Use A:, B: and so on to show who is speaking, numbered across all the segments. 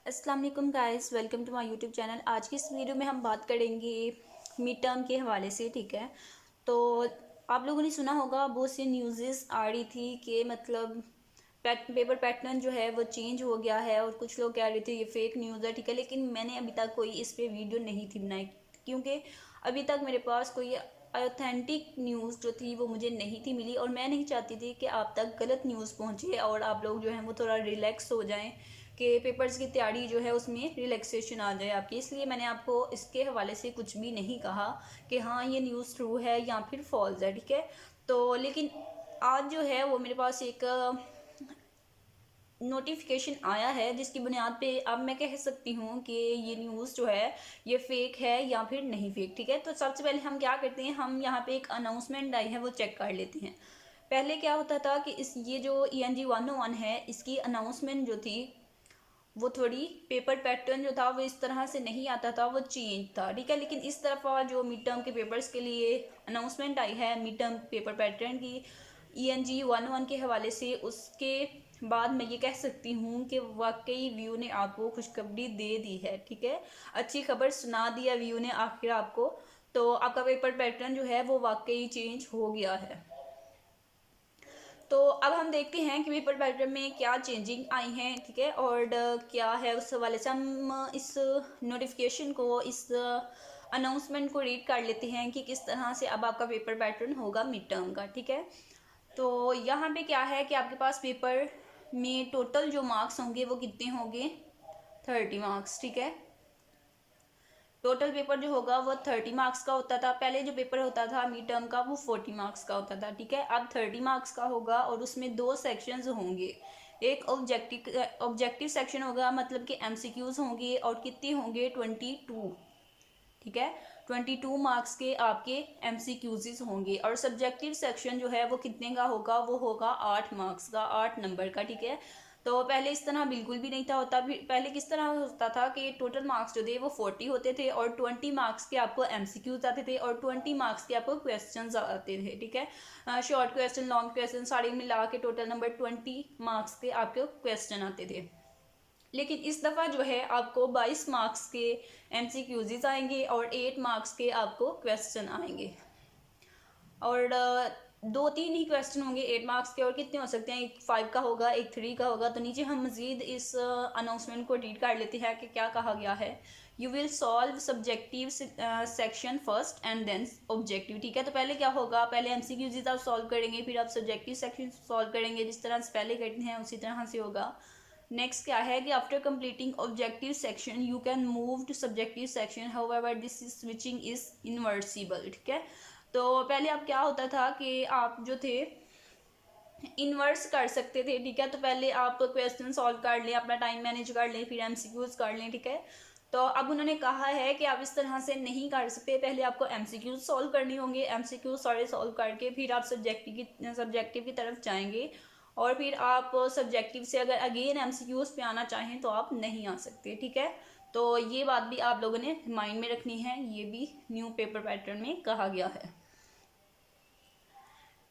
A: अस्सलाम वालेकुम guys, welcome to my YouTube channel. आज की इस वीडियो में हम बात करेंगे मिड टर्म के हवाले से। ठीक है, तो आप लोगों ने सुना होगा, बहुत सी न्यूज़ेस आ रही थी कि मतलब पेपर पैटर्न जो है वो चेंज हो गया है, और कुछ लोग कह रहे थे ये फेक न्यूज़ है। ठीक है, लेकिन मैंने अभी तक कोई इस पे वीडियो नहीं थी बनाई, क्योंकि अभी तक मेरे पास कोई ऑथेंटिक न्यूज़ जो थी वो मुझे नहीं थी मिली, और मैं नहीं चाहती थी कि आप तक गलत न्यूज़ पहुंचे और आप लोग जो हैं वो थोड़ा रिलैक्स हो जाएं कि पेपर्स की तैयारी जो है उसमें रिलैक्सेशन आ जाए आपकी। इसलिए मैंने आपको इसके हवाले से कुछ भी नहीं कहा कि हाँ ये न्यूज़ ट्रू है या फिर फॉल्स है। ठीक है, तो लेकिन आज जो है वो मेरे पास एक नोटिफिकेशन आया है, जिसकी बुनियाद पे अब मैं कह सकती हूँ कि ये न्यूज़ जो है ये फेक है या फिर नहीं फेक। ठीक है, तो सबसे पहले हम क्या करते हैं, हम यहाँ पे एक अनाउंसमेंट आई है वो चेक कर लेते हैं। पहले क्या होता था कि इस ये जो ENG 101 है, इसकी अनाउंसमेंट जो थी वो थोड़ी पेपर पैटर्न जो था वो इस तरह से नहीं आता था, वो चेंज था। ठीक है, लेकिन इस तरफ जो मिड टर्म के पेपर्स के लिए अनाउंसमेंट आई है मिड टर्म पेपर पैटर्न की ENG 101 के हवाले से, उसके बाद मैं ये कह सकती हूँ कि वाकई व्यू ने आपको खुशखबरी दे दी है। ठीक है, अच्छी खबर सुना दिया व्यू ने आखिर आपको। तो आपका पेपर पैटर्न जो है वो वाकई चेंज हो गया है। तो अब हम देखते हैं कि पेपर पैटर्न में क्या चेंजिंग आई हैं। ठीक है, और क्या है उस हवाले से हम इस नोटिफिकेशन को, इस अनाउंसमेंट को रीड कर लेते हैं कि किस तरह से अब आपका पेपर पैटर्न होगा मिड टर्म का। ठीक है, तो यहाँ पे क्या है कि आपके पास पेपर में टोटल जो मार्क्स होंगे वो कितने होंगे, 30 मार्क्स। ठीक है, टोटल पेपर जो होगा वो 30 मार्क्स का होता था। पहले जो पेपर होता था मिड टर्म का वो 40 मार्क्स का होता था। ठीक है, अब 30 मार्क्स का होगा, और उसमें दो सेक्शंस होंगे। एक ऑब्जेक्टिव सेक्शन होगा, मतलब कि MCQs होंगे, और कितने होंगे, 22। ठीक है, 22 मार्क्स के आपके MCQs होंगे। और सब्जेक्टिव सेक्शन जो है वो कितने का होगा, वो होगा 8 मार्क्स का, 8 नंबर का। ठीक है, तो पहले इस तरह बिल्कुल भी नहीं था होता। पहले किस तरह होता था कि टोटल मार्क्स जो थे वो 40 होते थे, और 20 मार्क्स के आपको MCQs आते थे, और 20 मार्क्स के आपको क्वेश्चंस आते थे। ठीक है, शॉर्ट क्वेश्चन, लॉन्ग क्वेश्चन, सारे मिला के टोटल नंबर 20 मार्क्स के आपके क्वेश्चन आते थे। लेकिन इस दफ़ा जो है आपको 22 मार्क्स के MCQs आएंगे, और 8 मार्क्स के आपको क्वेश्चन आएंगे, और दो तीन ही क्वेश्चन होंगे 8 मार्क्स के। और कितने हो सकते हैं, एक 5 का होगा, एक 3 का होगा। तो नीचे हम मज़ीद इस अनाउंसमेंट को रीड कर लेते हैं कि क्या कहा गया है। You will solve subjective section first and then objective. ठीक है, तो पहले क्या होगा, पहले MCQs आप सॉल्व करेंगे, फिर आप सब्जेक्टिव सेक्शन सॉल्व करेंगे, जिस तरह से पहले करते हैं उसी तरह से होगा। नेक्स्ट क्या है कि after completing objective section you can move to subjective section, however this is switching is inversible. ठीक है, तो पहले अब क्या होता था कि आप जो थे इन्वर्स कर सकते थे। ठीक है, तो पहले आप क्वेश्चन सॉल्व कर लें, अपना टाइम मैनेज कर लें, फिर MCQs कर लें। ठीक है, तो अब उन्होंने कहा है कि आप इस तरह से नहीं कर सकते, पहले आपको MCQs सॉल्व करने होंगे। MCQs सारे सॉल्व करके फिर आप सब्जेक्टिव की तरफ जाएंगे, और फिर आप सब्जेक्टिव से अगर अगेन MCQs पे आना चाहें तो आप नहीं आ सकते। ठीक है, तो ये बात भी आप लोगों ने माइंड में रखनी है, ये भी न्यू पेपर पैटर्न में कहा गया है।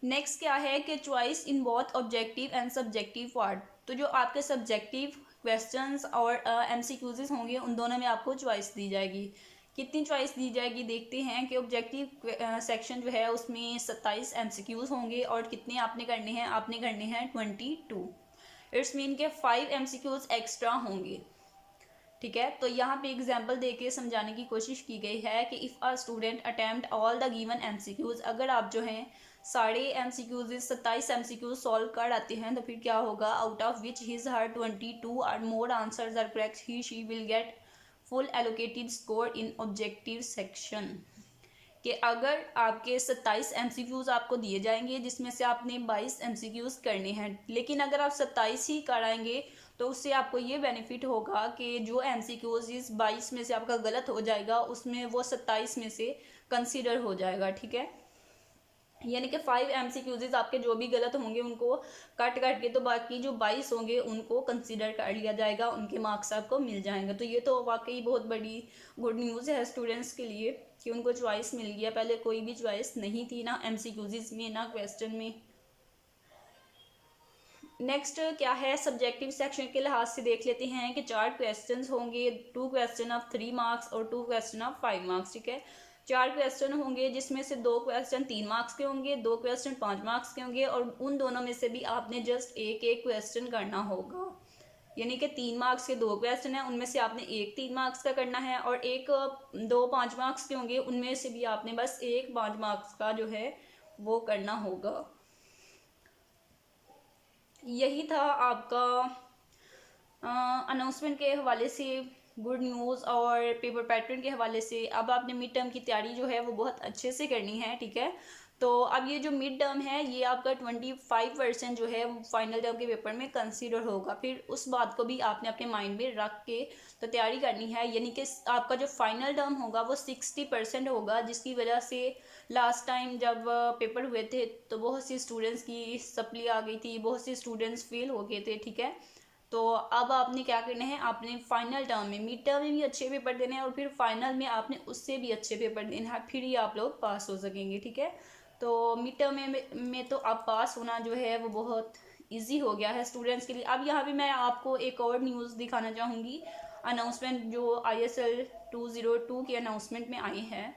A: नेक्स्ट क्या है कि choice in both objective and subjective part. तो जो आपके सब्जेक्टिव क्वेश्चंस और MCQs होंगे, उन दोनों में आपको चॉइस दी जाएगी। कितनी चॉइस दी जाएगी, देखते हैं कि ऑब्जेक्टिव सेक्शन जो है उसमें 27 MCQs होंगे, और कितने आपने करने हैं, आपने करने हैं 22। इट्स मीन के 5 MCQs एक्स्ट्रा होंगे। ठीक है, तो यहाँ पे एग्जाम्पल देके समझाने की कोशिश की गई है कि if a student attempt all the given MCQs, अगर आप जो हैं सारे MCQs 27 MCQs सॉल्व कर आते हैं, तो फिर क्या होगा, out of which his her 22 और more answers are correct, he she will get full allocated score in objective section. कि अगर आपके 27 MCQs आपको दिए जाएंगे, जिसमें से आपने 22 MCQs करने हैं, लेकिन अगर आप 27 ही कराएंगे तो उससे आपको ये बेनिफिट होगा कि जो MCQs इस 22 में से आपका गलत हो जाएगा, उसमें वो 27 में से कंसीडर हो जाएगा। ठीक है, यानी कि 5 MCQs आपके जो भी गलत होंगे उनको कट करके, तो बाकी जो 22 होंगे उनको कंसीडर कर लिया जाएगा, उनके मार्क्स आपको मिल जाएंगे। तो ये तो वाकई बहुत बड़ी गुड न्यूज़ है स्टूडेंट्स के लिए कि उनको चॉइस मिल गया। पहले कोई भी चॉइस नहीं थी, ना MCQs में ना क्वेश्चन में। नेक्स्ट क्या है, सब्जेक्टिव सेक्शन के लिहाज से देख लेते हैं कि 4 क्वेश्चंस होंगे, 2 क्वेश्चन ऑफ 3 मार्क्स और 2 क्वेश्चन ऑफ 5 मार्क्स। ठीक है, 4 क्वेश्चन होंगे जिसमें से 2 क्वेश्चन 3 मार्क्स के होंगे, 2 क्वेश्चन 5 मार्क्स के होंगे, और उन दोनों में से भी आपने जस्ट एक एक क्वेश्चन करना होगा। यानी कि 3 मार्क्स के 2 क्वेश्चन हैं, उनमें से आपने एक 3 मार्क्स का करना है, और एक 2 5 मार्क्स के होंगे, उनमें से भी आपने बस एक 5 मार्क्स का जो है वो करना होगा। यही था आपका अनाउंसमेंट के हवाले से गुड न्यूज़, और पेपर पैटर्न के हवाले से। अब आपने मिड टर्म की तैयारी जो है वो बहुत अच्छे से करनी है। ठीक है, तो अब ये जो मिड टर्म है ये आपका 25% जो है वो फाइनल टर्म के पेपर में कंसीडर होगा। फिर उस बात को भी आपने अपने माइंड में रख के तो तैयारी करनी है। यानी कि आपका जो फाइनल टर्म होगा वो 60% होगा, जिसकी वजह से लास्ट टाइम जब पेपर हुए थे तो बहुत सी स्टूडेंट्स की सप्ली आ गई थी, बहुत से स्टूडेंट्स फेल हो गए थे। ठीक है, तो अब आपने क्या करना है, आपने फाइनल टर्म में, मिड टर्म में भी अच्छे पेपर देने हैं, और फिर फाइनल में आपने उससे भी अच्छे पेपर देने हैं, फिर ही आप लोग पास हो सकेंगे। ठीक है, तो मिड टर्म में तो आप पास होना जो है वो बहुत इजी हो गया है स्टूडेंट्स के लिए। अब यहाँ पे मैं आपको एक और न्यूज़ दिखाना चाहूँगी, अनाउंसमेंट जो ISL 202 के अनाउंसमेंट में आई है,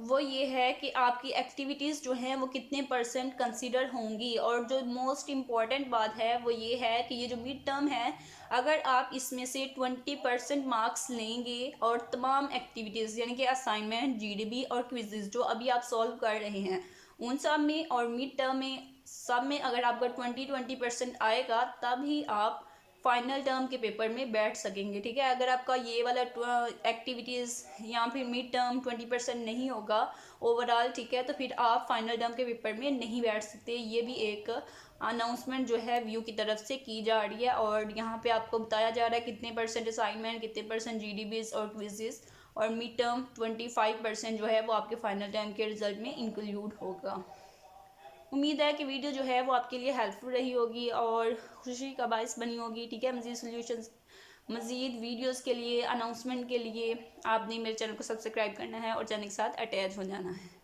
A: वो ये है कि आपकी एक्टिविटीज़ जो हैं वो कितने % कंसीडर होंगी। और जो मोस्ट इम्पॉर्टेंट बात है वो ये है कि ये जो मिड टर्म है, अगर आप इसमें से 20% मार्क्स लेंगे और तमाम एक्टिविटीज़ यानी कि असाइनमेंट, GDB और क्विज़ेस जो अभी आप सॉल्व कर रहे हैं उन सब में, और मिड टर्म में सब में अगर आपका 20% आएगा तब ही आप फाइनल टर्म के पेपर में बैठ सकेंगे। ठीक है, अगर आपका ये वाला एक्टिविटीज़ या फिर मिड टर्म 20% नहीं होगा ओवरऑल, ठीक है, तो फिर आप फाइनल टर्म के पेपर में नहीं बैठ सकते। ये भी एक अनाउंसमेंट जो है व्यू की तरफ से की जा रही है, और यहाँ पे आपको बताया जा रहा है कितने % असाइनमेंट, कितने % GDBs और क्विजेस, और मिड टर्म 25% जो है वो आपके फाइनल टर्म के रिजल्ट में इंक्लूड होगा। उम्मीद है कि वीडियो जो है वो आपके लिए हेल्पफुल रही होगी और खुशी का बायस बनी होगी। ठीक है, मज़ीद वीडियोस के लिए, अनाउंसमेंट के लिए आपने मेरे चैनल को सब्सक्राइब करना है और चैनल के साथ अटैच हो जाना है।